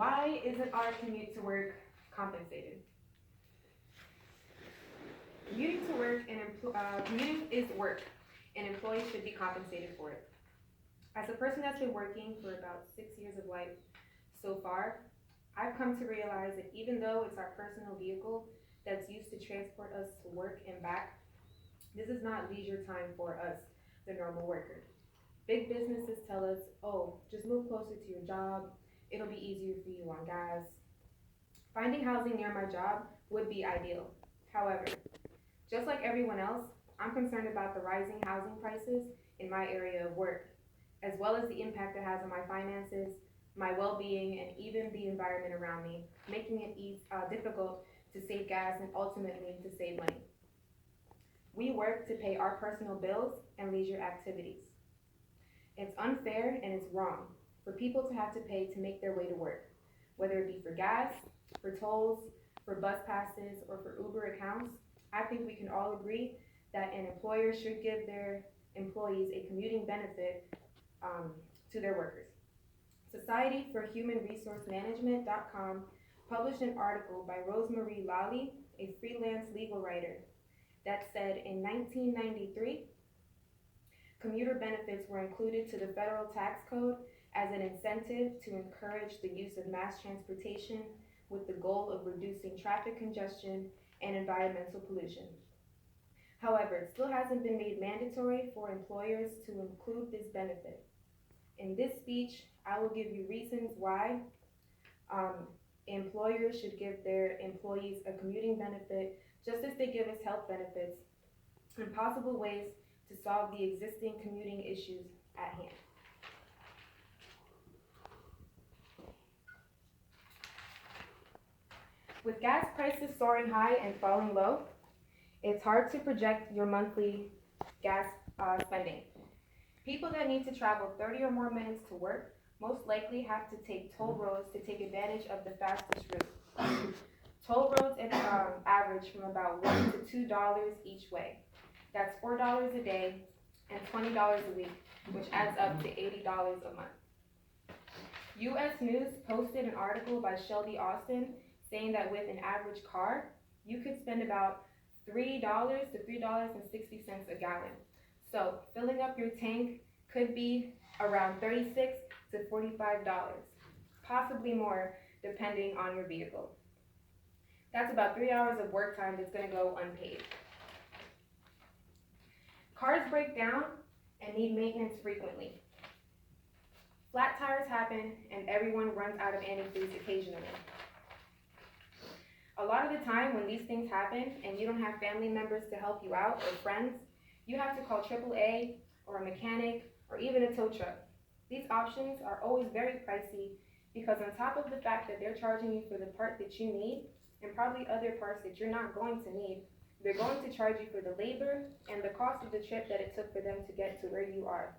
Why isn't our commute to work compensated? Commuting is work, and employees should be compensated for it. As a person that's been working for about 6 years of life so far, I've come to realize that even though it's our personal vehicle that's used to transport us to work and back, this is not leisure time for us, the normal worker. Big businesses tell us, oh, just move closer to your job, it'll be easier for you on gas. Finding housing near my job would be ideal. However, just like everyone else, I'm concerned about the rising housing prices in my area of work, as well as the impact it has on my finances, my well-being, and even the environment around me, making it difficult to save gas and ultimately to save money. We work to pay our personal bills and leisure activities. It's unfair and it's wrong for people to have to pay to make their way to work, whether it be for gas, for tolls, for bus passes, or for Uber accounts. I think we can all agree that an employer should give their employees a commuting benefit to their workers. Society for Human Resource Management.com published an article by Rosemarie Lally, a freelance legal writer, that said in 1993, commuter benefits were included to the federal tax code as an incentive to encourage the use of mass transportation with the goal of reducing traffic congestion and environmental pollution. However, it still hasn't been made mandatory for employers to include this benefit. In this speech, I will give you reasons why employers should give their employees a commuting benefit just as they give us health benefits, and possible ways to solve the existing commuting issues at hand. With gas prices soaring high and falling low, it's hard to project your monthly gas spending. People that need to travel 30 or more minutes to work most likely have to take toll roads to take advantage of the fastest route. Toll roads average from about $1 to $2 each way. That's $4 a day and $20 a week, which adds up to $80 a month. U.S. News posted an article by Shelby Austin saying that with an average car, you could spend about $3 to $3.60 a gallon. So filling up your tank could be around $36 to $45, possibly more depending on your vehicle. That's about 3 hours of work time that's going to go unpaid. Cars break down and need maintenance frequently. Flat tires happen and everyone runs out of antifreeze occasionally. A lot of the time when these things happen and you don't have family members to help you out or friends, you have to call AAA or a mechanic or even a tow truck. These options are always very pricey because on top of the fact that they're charging you for the part that you need and probably other parts that you're not going to need, they're going to charge you for the labor and the cost of the trip that it took for them to get to where you are.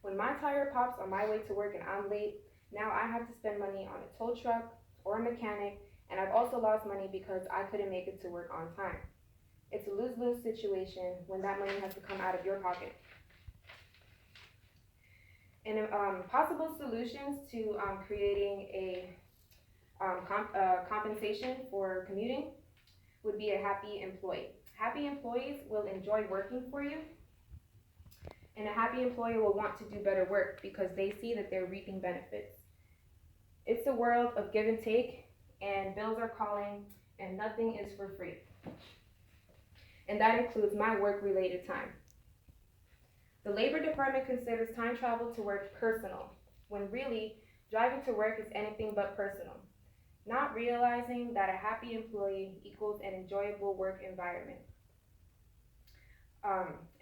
When my tire pops on my way to work and I'm late, now I have to spend money on a tow truck or a mechanic, and I've also lost money because I couldn't make it to work on time. It's a lose-lose situation when that money has to come out of your pocket. And possible solutions to creating a compensation for commuting would be a happy employee. Happy employees will enjoy working for you, and a happy employee will want to do better work because they see that they're reaping benefits. It's a world of give and take, and bills are calling, and nothing is for free. And that includes my work-related time. The Labor Department considers time travel to work personal, when really, driving to work is anything but personal, not realizing that a happy employee equals an enjoyable work environment,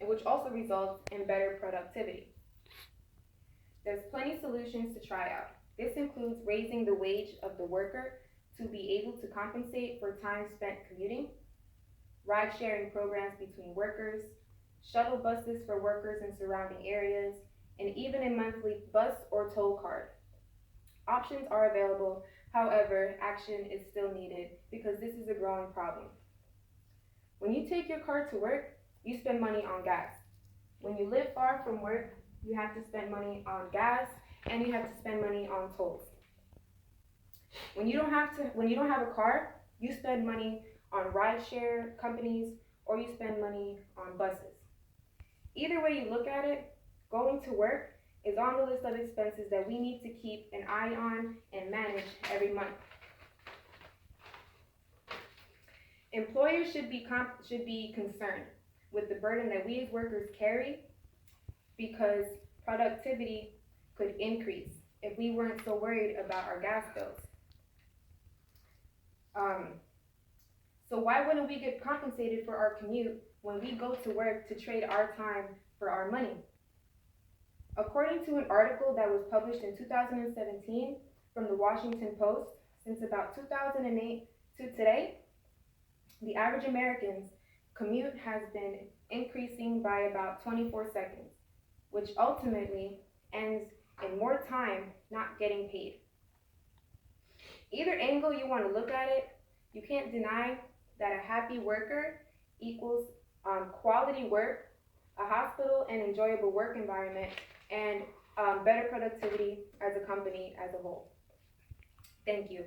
which also results in better productivity. There's plenty of solutions to try out. This includes raising the wage of the worker to be able to compensate for time spent commuting, ride-sharing programs between workers, shuttle buses for workers in surrounding areas, and even a monthly bus or toll card. Options are available, however, action is still needed because this is a growing problem. When you take your car to work, you spend money on gas. When you live far from work, you have to spend money on gas and you have to spend money on tolls. When you don't have a car, you spend money on rideshare companies or you spend money on buses. Either way you look at it, going to work is on the list of expenses that we need to keep an eye on and manage every month. Employers should be concerned with the burden that we as workers carry because productivity could increase if we weren't so worried about our gas bills. So why wouldn't we get compensated for our commute when we go to work to trade our time for our money? According to an article that was published in 2017 from the Washington Post, since about 2008 to today, the average American's commute has been increasing by about 24 seconds, which ultimately ends in more time not getting paid. Either angle you want to look at it, you can't deny that a happy worker equals quality work, a hospital and enjoyable work environment, and better productivity as a company as a whole. Thank you.